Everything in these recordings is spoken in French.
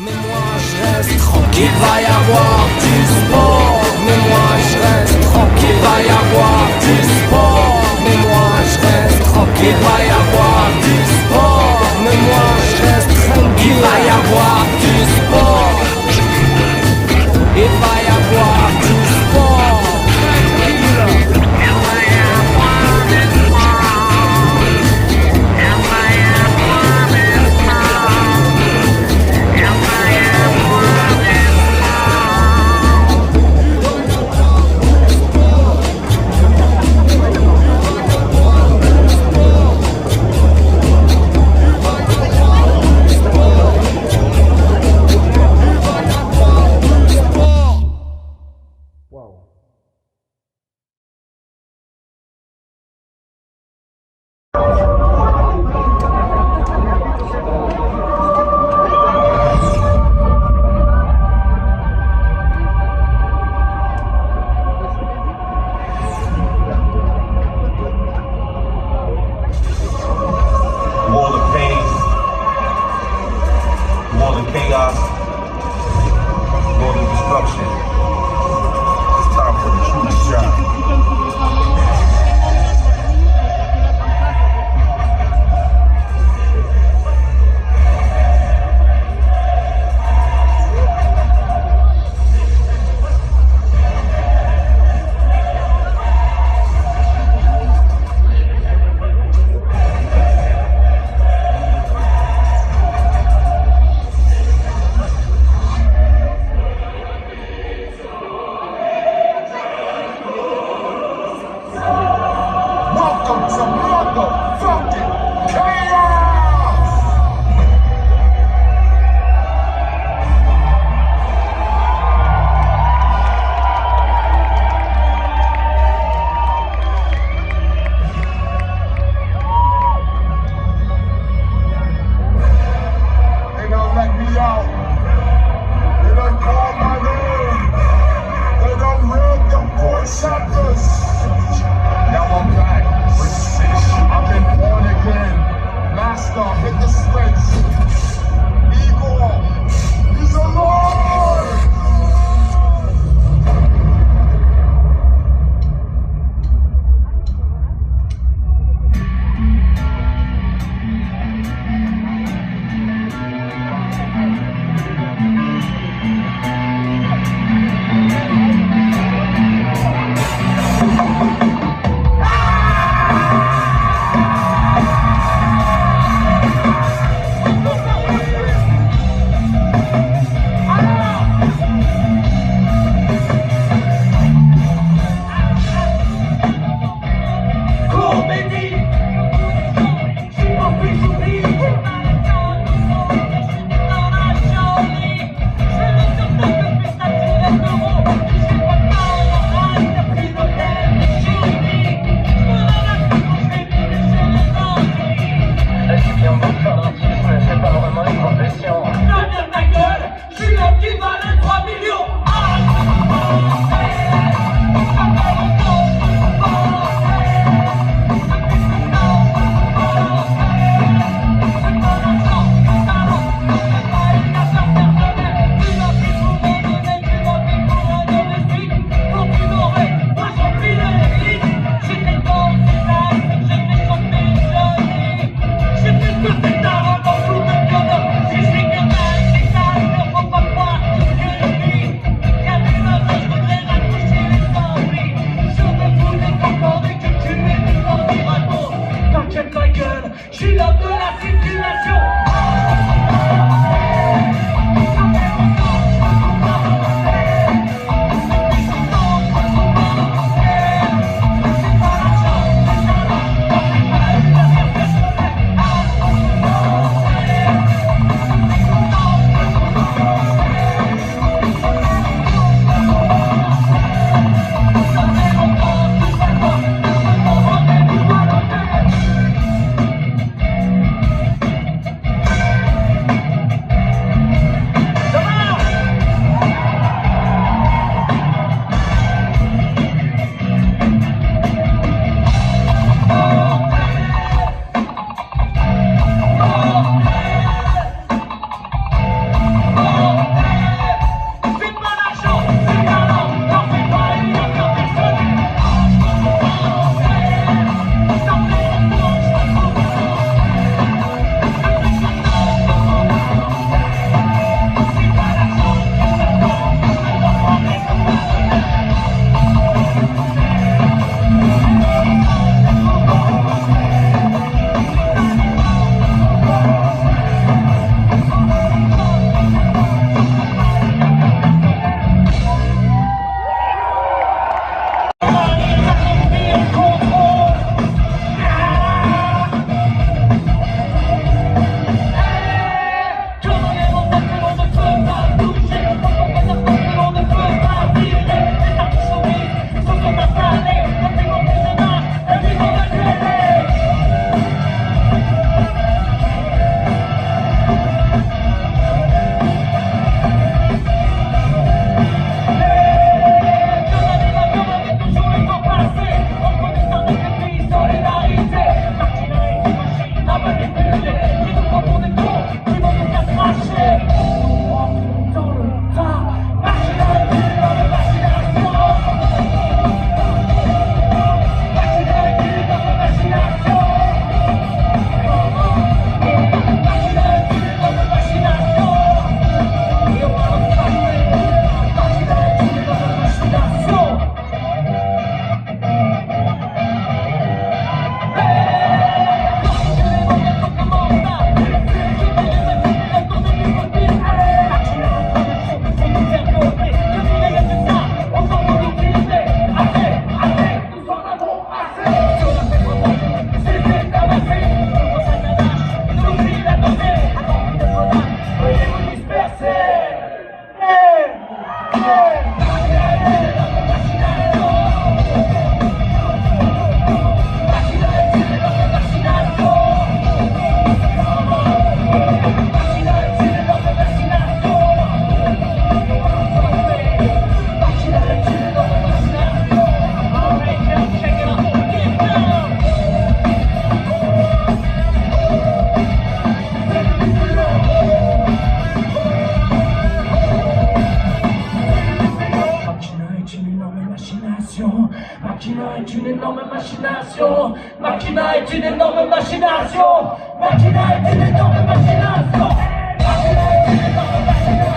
Mais moi je reste tranquille, va y avoir du sport. Mais moi je reste tranquille, va y avoir du sport. Mais moi je reste tranquille, va y avoir du sport. Mais moi je reste tranquille, va y avoir du sport. Il va y avoir du sport. Machina est une énorme machination. Machina est une énorme machination. Machina est une énorme machination. Machina est une énorme machination.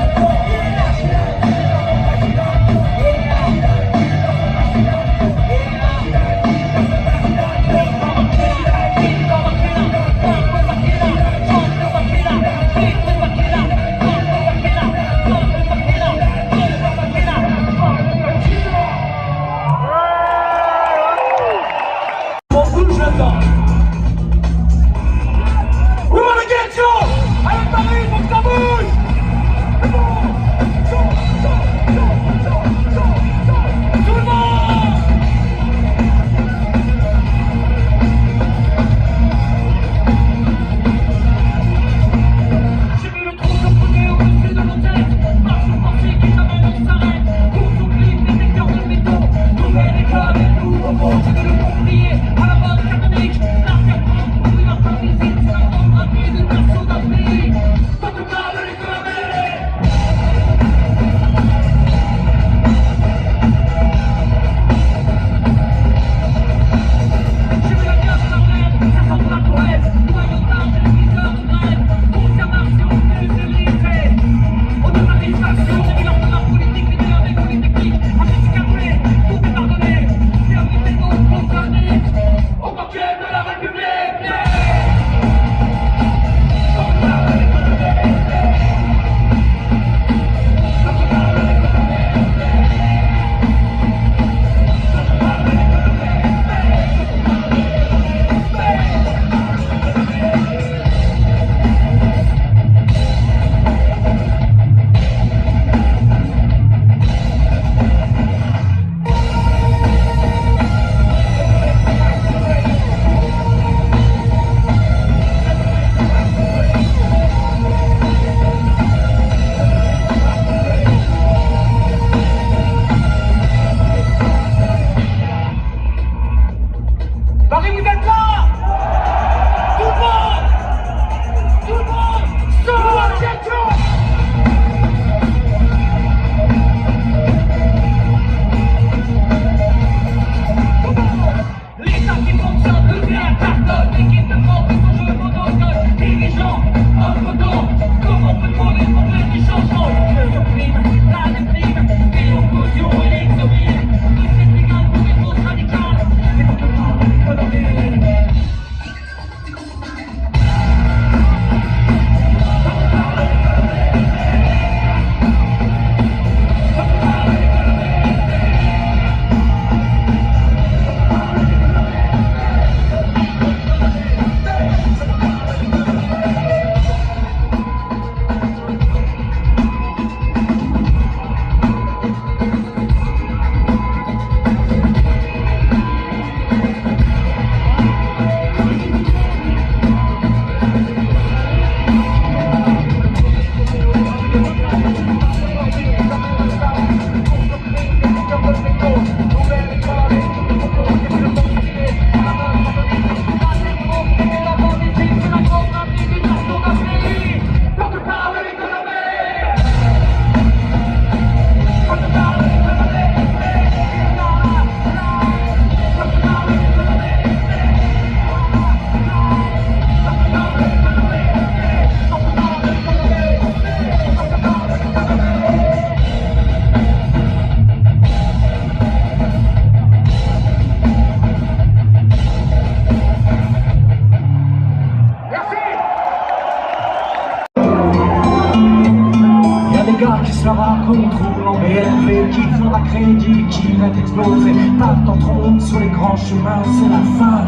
Qui se raconte roule en BMW, qui fera crédit, qui va exploser. Pas de temps trompe sur les grands chemins, c'est la fin.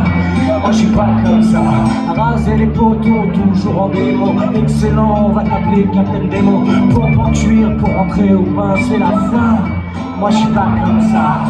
Moi je suis pas comme ça, à raser les poteaux, toujours en démo. Excellent, on va t'appeler Captain Demo. Pompe en cuir pour rentrer au bain, c'est la fin. Moi je suis pas comme ça.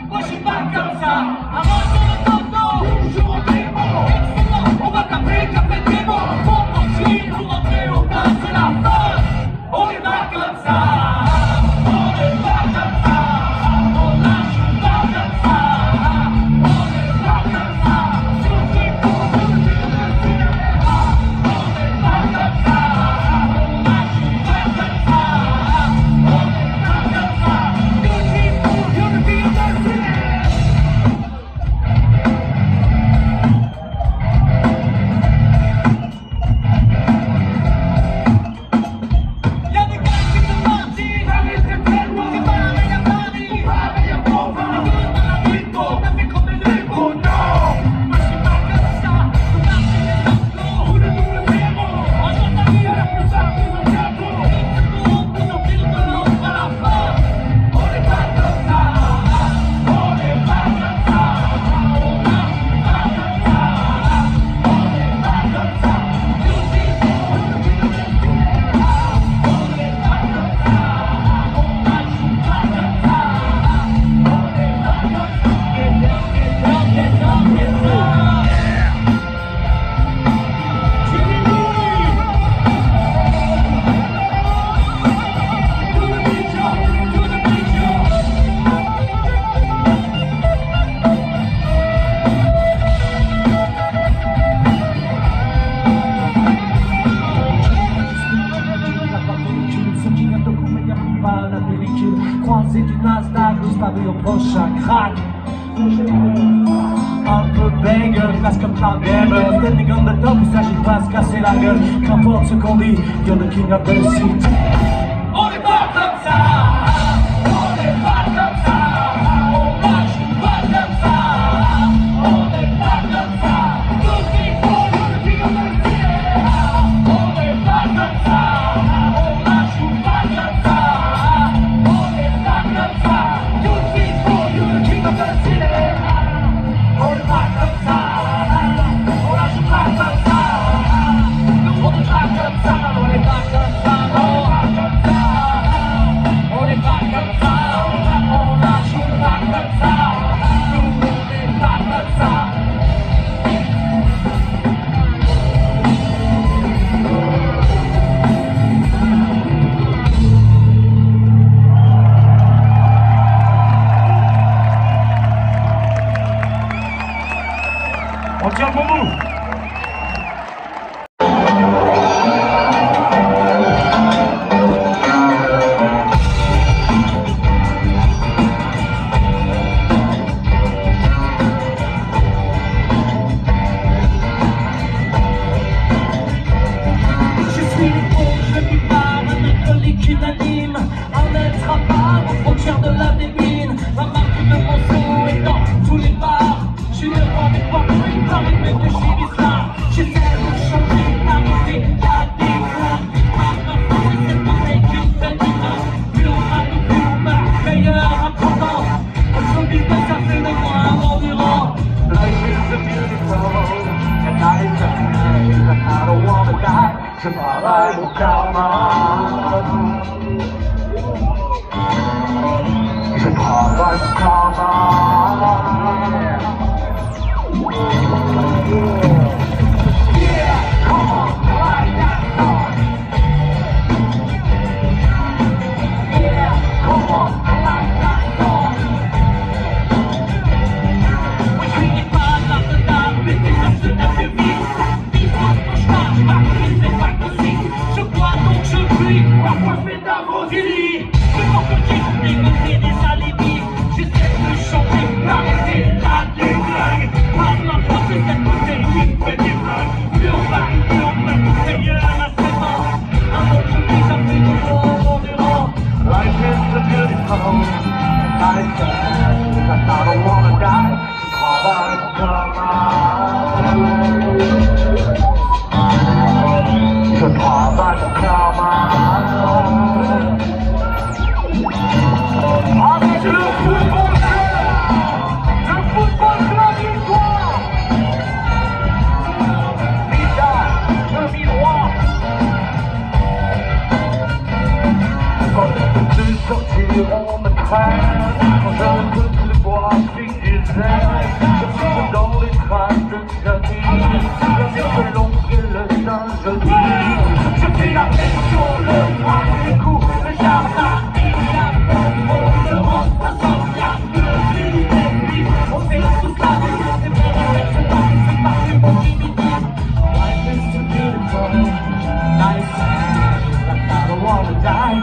Moi je suis pas comme ça, arrangez le tonton, toujours en démo. croisée du Nasdaq, disparu au prochain crack. Un peu bègue, classe comme ta babe. Standing on the top, il s'agit pas de se casser la gueule. Qu'importe ce qu'on dit, you're the king of the city. On est pas comme ça, on est pas comme ça, on marche pas comme ça, on est pas comme ça. Tous les gros, you're the king of the city. On est pas comme ça, on marche pas comme ça, on est pas comme ça. Tous les gros, you're the king of the city. On est pas comme ça, on lâche pas comme ça, nous on est pas comme ça, on est pas comme ça, on est pas comme ça, on lâche pas comme ça, nous on est pas comme ça. On tient bon bout. Je suis bon, je vis pas un alcoolique unanime, un être à part aux frontières de la débine. La marque de mon son est dans tous les bars. Je suis le roi des pop, par les mecs de chez Vista. J'essaie de changer la musique, y'a des gars. Ma femme, c'est pareil qu'une seule image. Plus on a de plus on meurt, meilleur important. Au business, ça fait de moi un endurant. Life is a beautiful, and I don't wanna die. Je travaille mon karma. Je travaille mon karma. Yeah, come on, like that song. Yeah, come on, like that song. Oui, je suis pas là, mais c'est la plus vite. Dis-moi quand je marche, ma vie, c'est pas possible. Je bois donc je fuis, parfois je fais d'avotilie. Je m'en petit pour négocier des alibis. J'essaie de chanter, d'arrêter la déglingue. Par ma force, c'est cette bouteille qui me fait des blagues. Plus on va, plus on meurt, meilleur à 7 ans. Un autre jour, ça fait de mon endurant. Life is a beautiful, nice and I don't wanna die. Je travaille mon karma. Je travaille mon karma. Avec le football de la victoire. Vita 2003. Quand je peux sortir, on me traîne. Quand je ne peux plus boire, je suis désert. Je suis dans les traces de Camille. Le long et le singe dit. Je fais la tête sur le bras des coups. Le jardin, il y a on se rend pas sans rien. Le vie est vie. On fait tout ça, c'est pour c'est pas mon limite. Life is too beautiful, nice and I don't wanna die.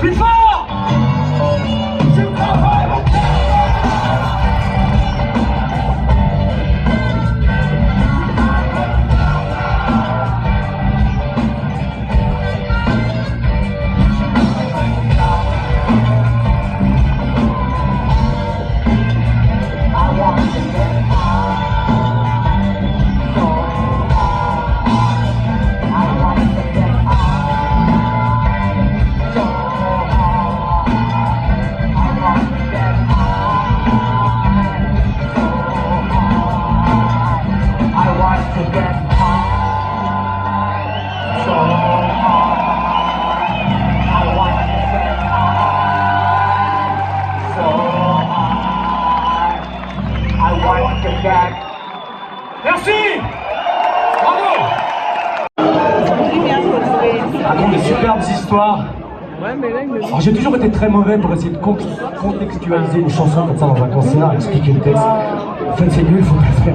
Plus fort! Je travaille mon Merci! Bravo! Raconte des superbes histoires. Alors, j'ai toujours été très mauvais pour essayer de contextualiser une chanson comme ça dans un concert, expliquer le texte. En fait, c'est nul, il faut pas le faire.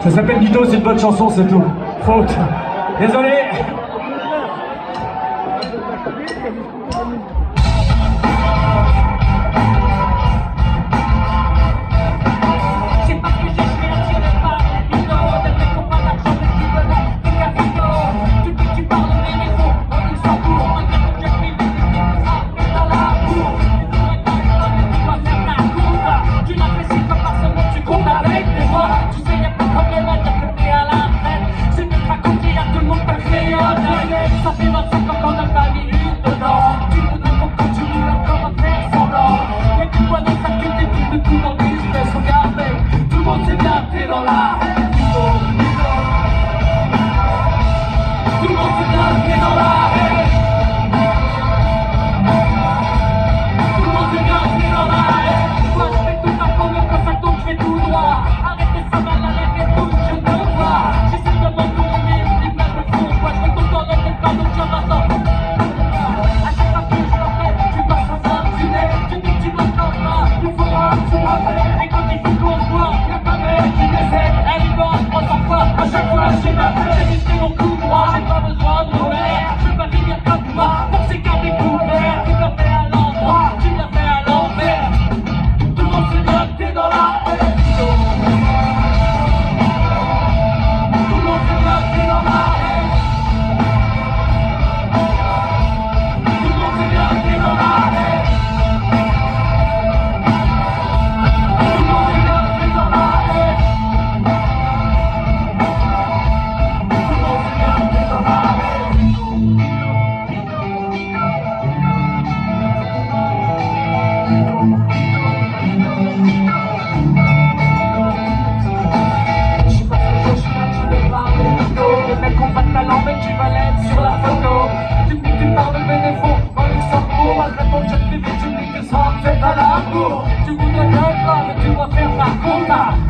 Ça s'appelle Guido, c'est une bonne chanson, c'est tout. Faute. Désolé.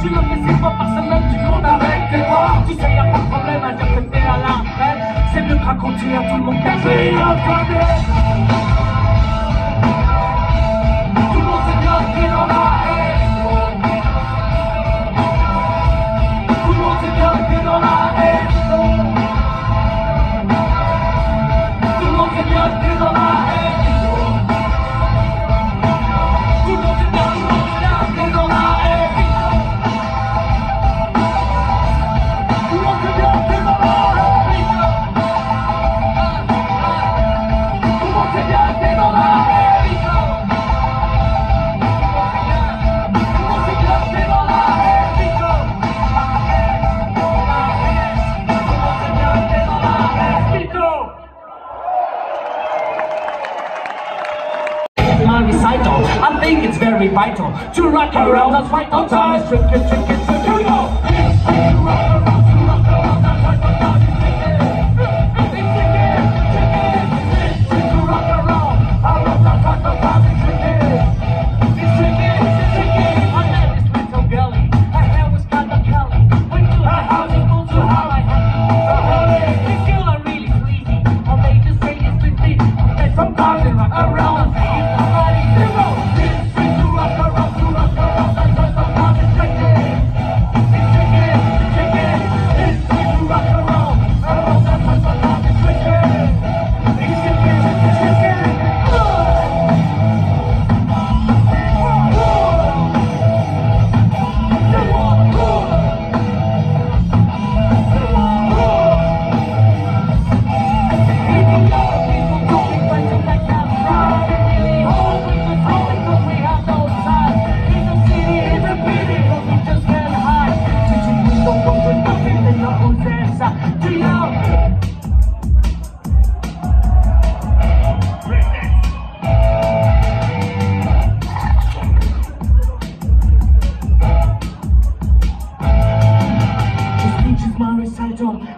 Tu le fais 6 fois par semaine, tu comptes avec tes bras. Tu sais, y'a pas de problème à dire que t'es à la retraite. C'est mieux de raconter à tout le monde qu'à payer un cadet. Tout le monde s'est bien pris dans la haine. Tout le monde s'est bien pris dans la haine. Tout le monde s'est bien pris dans la haine. Tout le monde s'est bien pris dans la haine. I think it's very vital to rock around. That's right, no time is tricky. Here we go.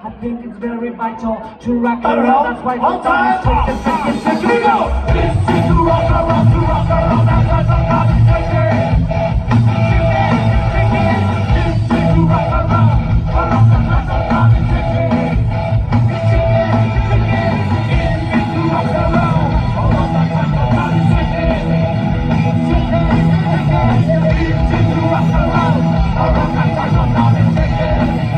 I think it's very vital to rock around. That's why the time is taking. Here we go. This is to rock around, to rock around. That's why the time is taking. This is to rock around, around. That's why the time is taking. This is to rock around, around. That's why the time is taking. This is to rock around, around. That's why the time is taking.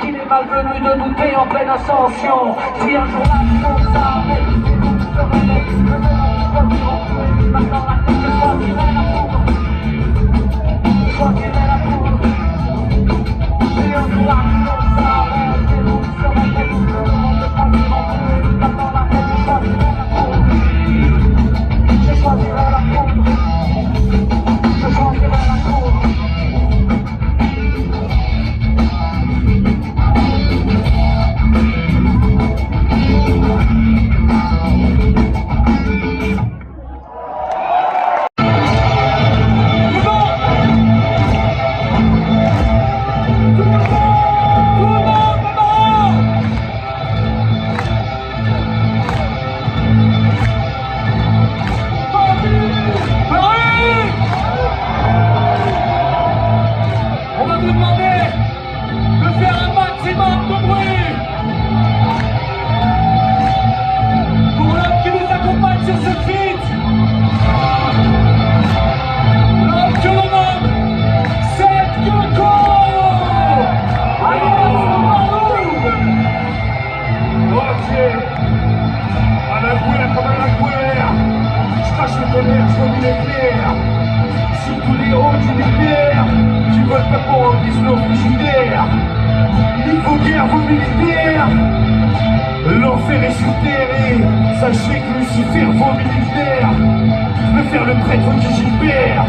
Qu'il est malvenu de douter en pleine ascension. Si un jour l'action s'arrête, je réveille, le monde se maintenant la tête, je choisirai la poudre. Je choisirai la poudre. Si un jour l'action s'arrête, le monde se réveille, le monde se choisira maintenant la tête, je choisirai la poudre. Je choisirai la poudre. Je choisirai la poudre. L'enfer est sur terre et sachez que Lucifer vaut militaire. Je veux faire le prêtre du Gilbert.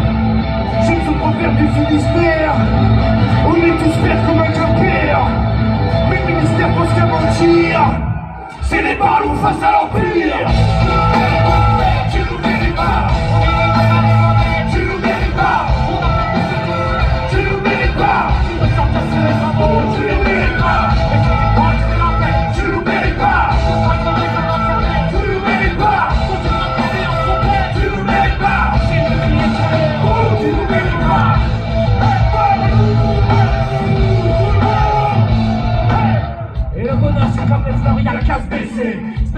Je ne veux pas faire du Finistère. On est tous pères comme un Quimper. Mais le ministère pense qu'à mentir. C'est les ballons face à l'Empire. Tu nous mets les barres. Tu nous mets les barres. Tu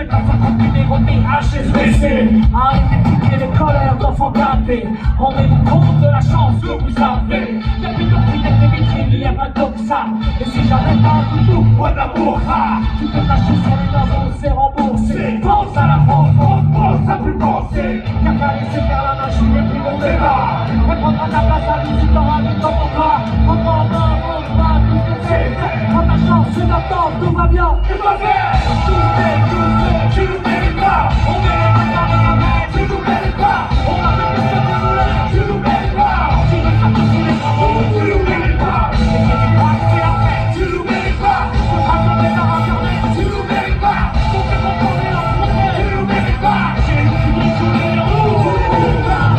Faites un 50 numéro de HSBC. Arrêtez de piquer les colères d'enfants gâtés. Rendez-vous compte de la chance que vous avez. Depuis le prix des vitrines, il y a pas d'oxa. Et si jamais t'as un toutou, ouais d'amour, tu peux t'acheter sur les maisons, c'est remboursé. Pense à la France, pense à plus penser. Qu'à laisser faire la machine et puis le débat. Elle prendra ta place à l'usine, t'auras du temps pour toi. Prends-toi en main, on va tout ce que c'est. Prends ta chance, c'est d'attendre, tout va bien. Tu dois faire tout fait, tu nous mérites pas. On mérite pas, tu nous mérites pas. On a fait tout ce que tu voulais, tu nous mérites pas. Tu veux pas tous les travaux, tu nous mérites pas. Et si tu crois que c'est la fête, tu nous mérites pas. On sera tombé dans Internet, tu nous mérites pas. On fait contrôler leur frontière, tu nous mérites pas. C'est nous qui nous tous les héros, tu nous mérites pas.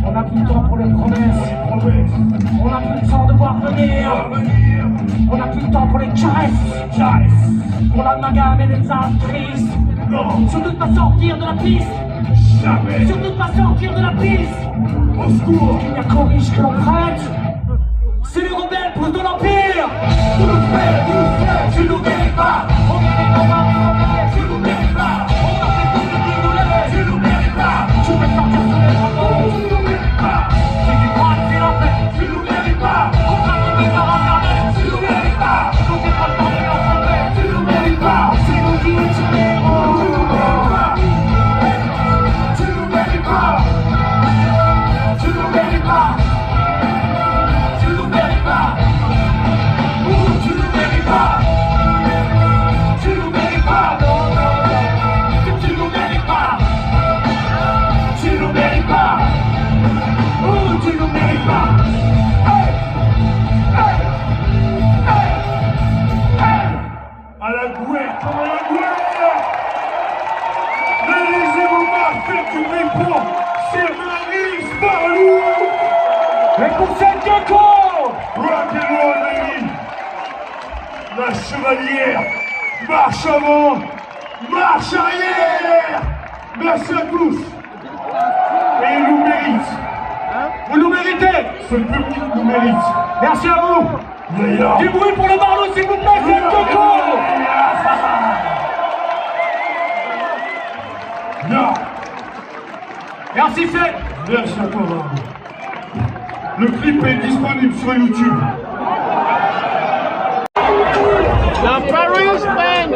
On n'a plus le temps pour les promesses. On n'a plus le temps de voir venir. On n'a plus le temps pour les caresses. Pour l'amalgame et les actrices. Surtout de pas sortir de la piste. Jamais. Surtout de pas sortir de la piste. Au secours. Il n'y a qu'au riche que l'on prête. C'est les rebelles pour de l'empire. Tout nous fait, tu nous mérites pas. On mérite nos mains, Tu nous mérites pas. on a fait tout ce qu'il voulait. Tu nous mérites pas. Tu peux sortir sur les drapeaux. Tu nous mérites pas. Si tu crois que c'est la fête, Tu nous mérites pas. on sera tombé par Internet. Tu nous mérites pas. Quand t'es pas le temps de l'entreprise, Tu nous mérites pas. c'est nous qui sommes les héros. Tu nous mérites pas. Tu nous mérites pas. Tu nous mérites pas. Tu nous mérites pas. Tu nous mérites pas. Tu nous mérites pas. Tu nous mérites pas. Tu nous mérites pas. Hey! Hey! Hey! Hey! À la gouette, comme à la gouette! Laissez-vous faites du mépris, c'est Marie Sparlou! Et pour cette gecko, Rock and roll, baby! La chevalière, marche avant, marche arrière! Merci à tous! Et ils nous méritent! vous nous méritez. Ce public nous mérite! Merci à vous. D'ailleurs, Du bruit pour le Barlow, s'il vous plaît, cette gecko. non! Merci, Fred. Merci à toi, Margot. Le clip est disponible sur YouTube. The Paris Man!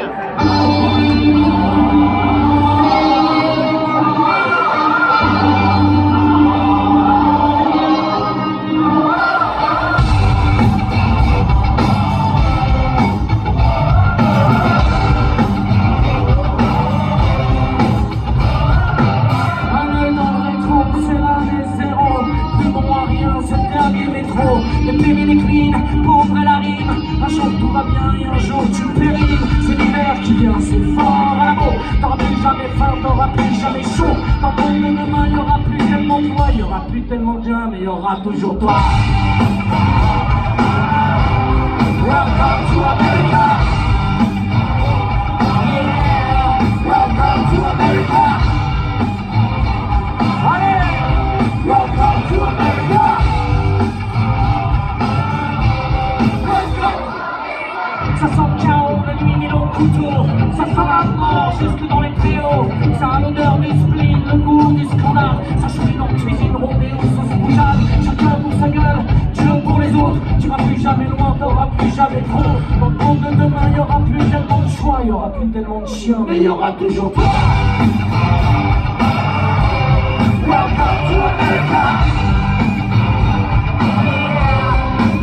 Un œil dans le rétro, c'est l'année zéro. Plus bon à rien, c'est le dernier métro. Les péris déclinent, pauvre et la rime. Un jour tout va bien et un jour tu périmes. C'est l'hiver qui vient, c'est fort à la peau. T'auras plus jamais faim, t'auras plus jamais chaud. Dans ton demain, il y aura plus tellement de toi. Il y aura plus tellement de gens, mais il y aura toujours toi. Welcome to America. Yeah, welcome to America. Allez, welcome to America. Ça sent le chaos, le nuit et le couteau. Ça sent la mort jusque dans les préaux. Ça a l'odeur du spleen, le goût du scandale. Ça chouine en cuisine, rondée aux sauces bougeables. Chacun pour sa gueule, Dieu pour les autres. Tu vas plus jamais loin, t'auras plus jamais trop. Dans le monde de demain, il y aura plus tellement de choix. Il y aura plus tellement de chiens, mais il y aura toujours toi. Welcome to America. Yeah.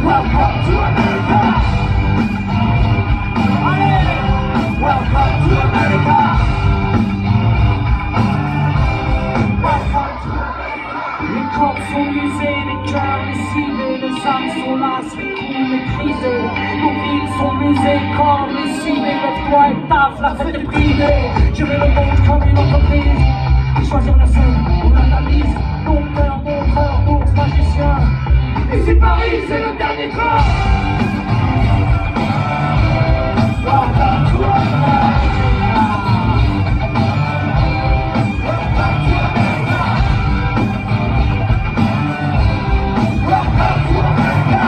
Welcome to America. Allez, welcome to America. Welcome to America. Les corps sont usés, les cœurs lessivés, les âmes sont lasses, les coups méprisés. Nos villes sont musées, corps lessivés. Lève-toi et taffe, la fête est privée. Gérer le monde comme une entreprise. Choisir la scène, on analyse. Dompteur, montreur, donc magicien. Et si Paris, c'est le dernier train. Welcome to America. Welcome to America. Welcome to America.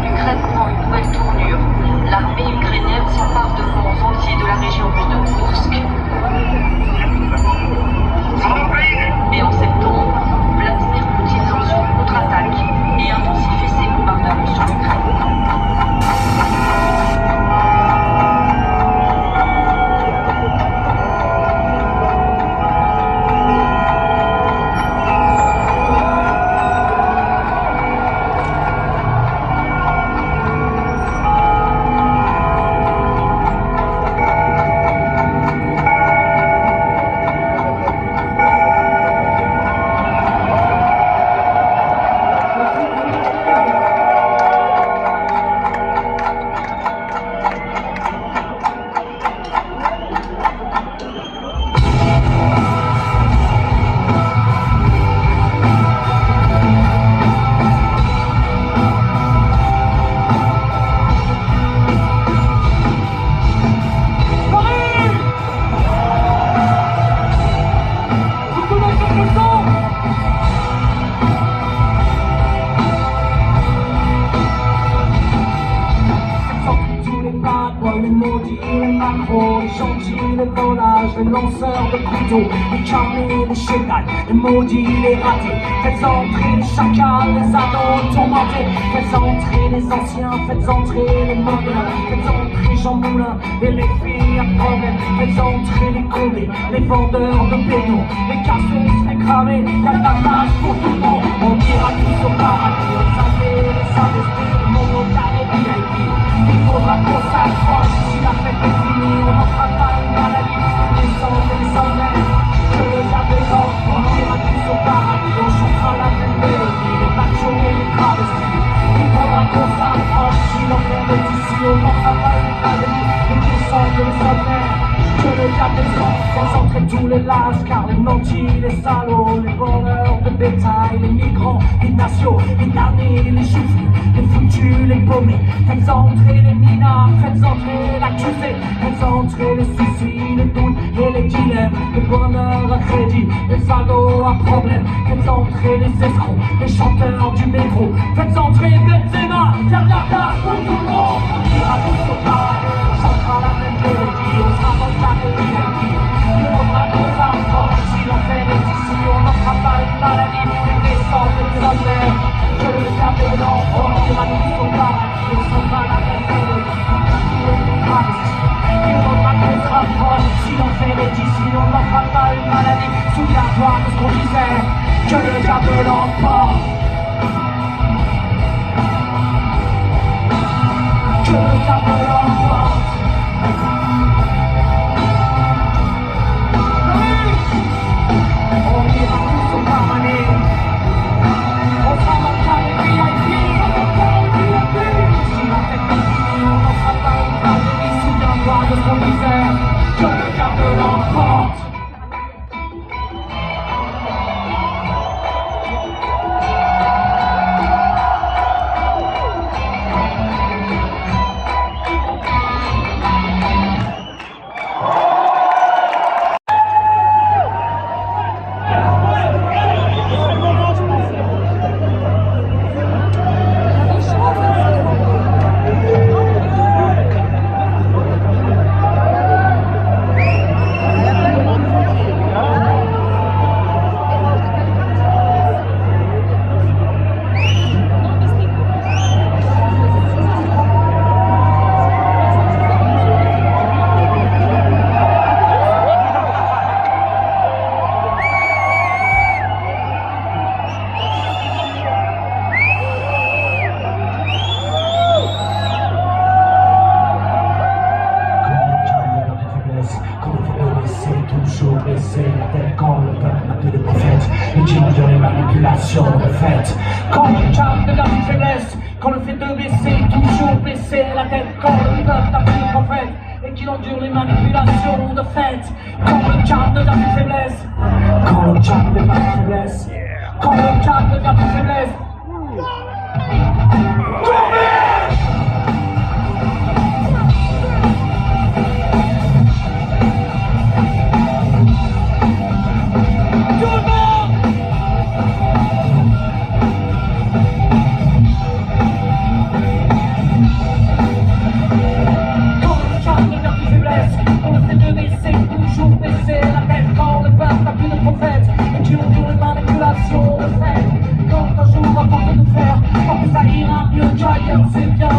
l'Ukraine prend une nouvelle tournure. L'armée ukrainienne s'empare de fronts entiers de la région russe de Kursk. Et en septembre, Vladimir Poutine lance une contre-attaque et intensifie ses bombardements sur l'Ukraine. Les volages, les lanceurs de couteaux, les carnets, les chétales, les maudits, les ratés. Faites entrer les chacals, les ados tourmentés. Faites entrer les anciens, faites entrer les modernes. Faites entrer Jean Moulin et les filles à problème. Faites entrer les condés, les vendeurs de pédos, les cassos, les cramés. Y'a de la place pour tout le monde. On ira tous au paradis, on s'appelle les Saint-Esprit, le monde au carré VIP. Il faudra qu'on s'accroche, si la fête est finie, on n'en fera pas une maladie. Les cendres, que le diable est mort. On ira tous au paradis, on chantera la même mélodie, les machos et les travestis. Il faudra qu'on s'accroche, si l'enfer est ici, on n'en fera pas une maladie. Les cendres, les sommaires, que le diable est mort. Faites entrer tous les lascars, les nantis, les salauds, les voleurs de bétail, les migrants, les nationaux, les damnés, les joufflus, les foutus, les paumés. Faites entrer les minards, faites entrer l'accusé. Faites entrer les soucis, les doutes et les dilemmes, les bonheurs à crédit, les ados à problème. Faites entrer les escrocs, les chanteurs du métro. Faites entrer Benzema, y'a de la place pour tout le monde. On ira tous au paradis, on chantera la même mélodie, on sera dans le carré VIP. Il faudra qu'on s'approche, si l'enfer est ici, on n'en fera pas une maladie. Les cendres, les sommaires, que le diable est mort. On ira tous au paradis, on chantera la même mélodie. Il faudra qu'on se rapproche, si l'enfer est ici, on n'en fera pas une maladie. Souviens-toi de ce qu'on disait, que le diable l'emporte. Que le diable l'emporte. On ira tous au paradis. On sera dans le carré VIP, on sera dans le VIP. Si la fête est finie, on n'en fera pas une maladie. Souviens-toi de ce qu'on disait, que le diable l'emporte. Quand le calme devient une faiblesse, quand le fait de baisser, toujours baisser la tête, quand le peuple n'a plus de prophète et qu'il endure les manipulations de fait, quand le calme devient une faiblesse, quand le calme devient une faiblesse, quand le calme devient une faiblesse.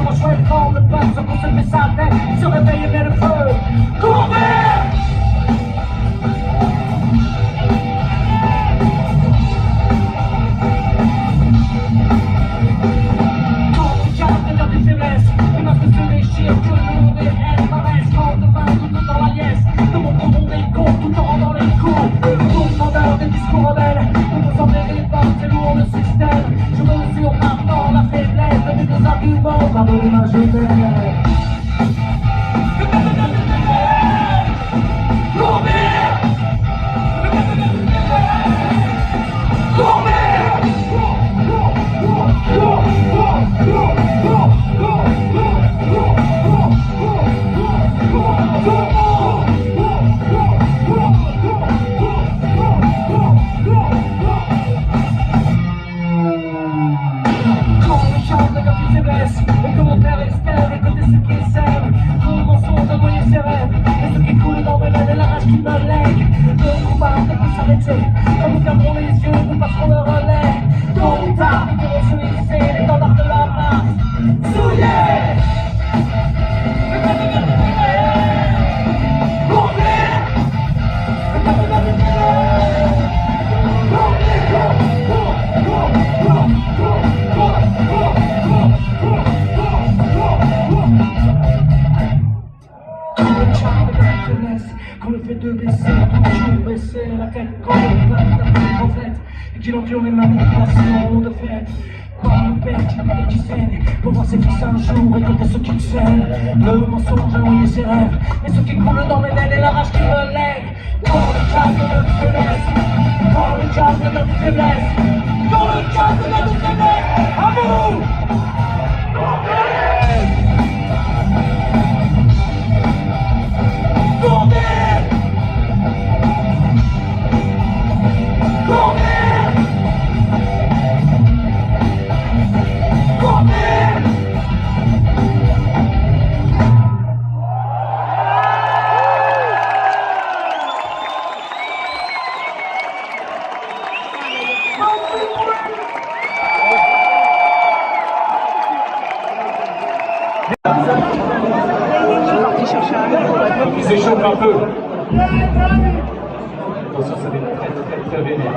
franchement elle forme le peuple, sans qu'on se met sa tête, il se réveille et met le feu. Courbet! Les masques se déchirent, que le monde et elle paraissent. Quand demain tout dans la liesse, de mon tour on est con, tout en rendant les coups. Pour vendeur des discours rebelles, pour vous emmener les femmes, c'est lourd le système. Je mesure maintenant la faiblesse de mes deux arguments. Pardonnez-moi, je t'aime. Les commentaires externes, écoutez ceux qui s'aiment. Mon mensonge a noyé ses rêves. Et ce qui coule dans mes veines et la rage qui me lègue. Le combat ne peut s'arrêter. Quand nous fermerons les yeux, nous passerons le relais. Tôt ou tard, nous pourrons se hisser l'étendard de la masse. Souillé! Quand le fait de baisser, toujours baisser la tête, quand le peuple en fait, et qu'il endure les manipulations de fait. Quand le père qui saigne, pour voir ce qui un jour, récolter ce qui saigne. Le mensonge a noyé ses rêves, et ce qui coule dans mes veines et la rage qui me lègue. Dans le cadre de notre faiblesse, dans le cadre de notre faiblesse, dans le cadre de notre faiblesse, à vous! Il s'échauffe un peu. Attention, ça devient très vénère.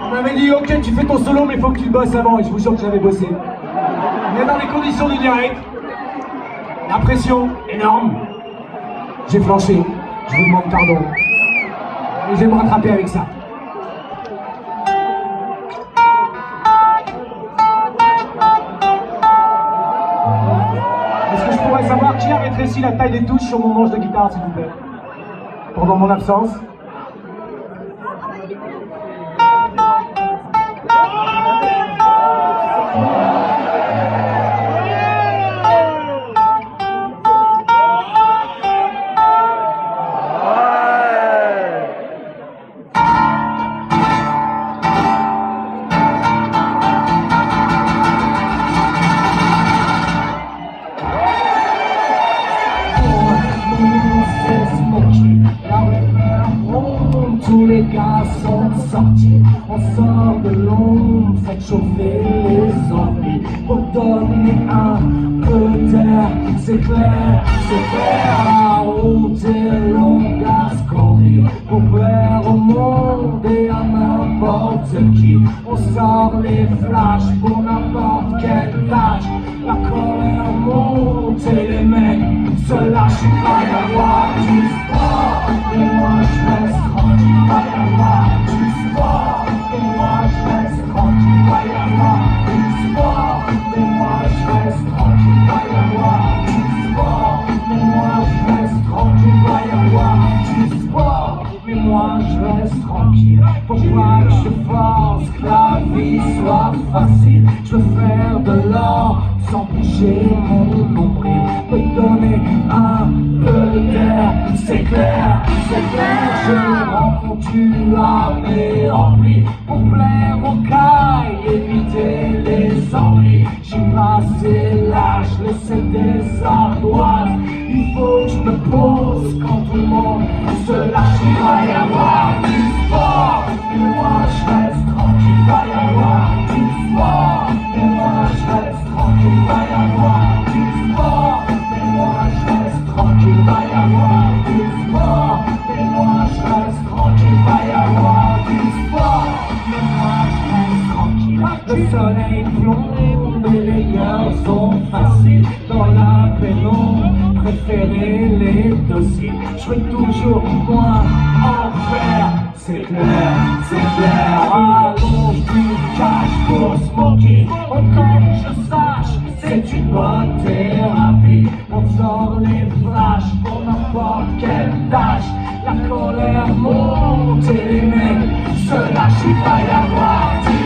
On m'avait dit ok tu fais ton solo mais faut que tu le bosses avant et je vous jure que j'avais bossé. Mais dans les conditions du direct, la pression énorme, j'ai flanché, je vous demande pardon. Et je vais me rattraper avec ça. Est-ce que je pourrais savoir qui a rétréci la taille des touches sur mon manche de guitare s'il vous plaît? Pendant mon absence. sortie. On sort de l'ombre, faites chauffer les envies. Pour donner un peu d'air, c'est clair, la route est longue à Scandie. Pour plaire au monde et à n'importe qui. On sort les flashs pour n'importe quelle tâche. La colère monte et les mecs se lâchent. Il va y avoir du sport, et moi je reste tranquille. Il va y avoir du sport, et moi je reste tranquille. Il va y avoir du sport, et moi je reste tranquille. Il va y avoir du sport, mais moi je reste tranquille. Il va y avoir du sport, mais moi je reste tranquille. Faut pas que je force que la vie soit facile. Je veux faire de l'or sans bouger mon nombril. Me donner un peu d'air, c'est clair, je rendu à mes remplis. Pour plaire aux cailles, éviter les ennuis. J'ai passé l'âge, laissé des ardoises. Il faut que je me pose quand tout le monde se lâche. Il va y avoir du sport, et moi je reste tranquille. Il va y avoir du sport, et moi je reste tranquille. Il va y avoir du sport, et moi je reste tranquille. Il va y avoir du sport, et moi je reste tranquille. Il va y avoir du sport, mais moi je reste tranquille. Le soleil plombe et les heures sont faciles. Dans la pénombre, préférer les dossiers. Je veux toujours moins en faire. C'est clair, allonge du cash pour se moquer. Autant que je sache, c'est une bonne thérapie. On sort les flashs pour n'importe quelle tâche. La colère monte et les mecs se lâchent. Il va y avoir du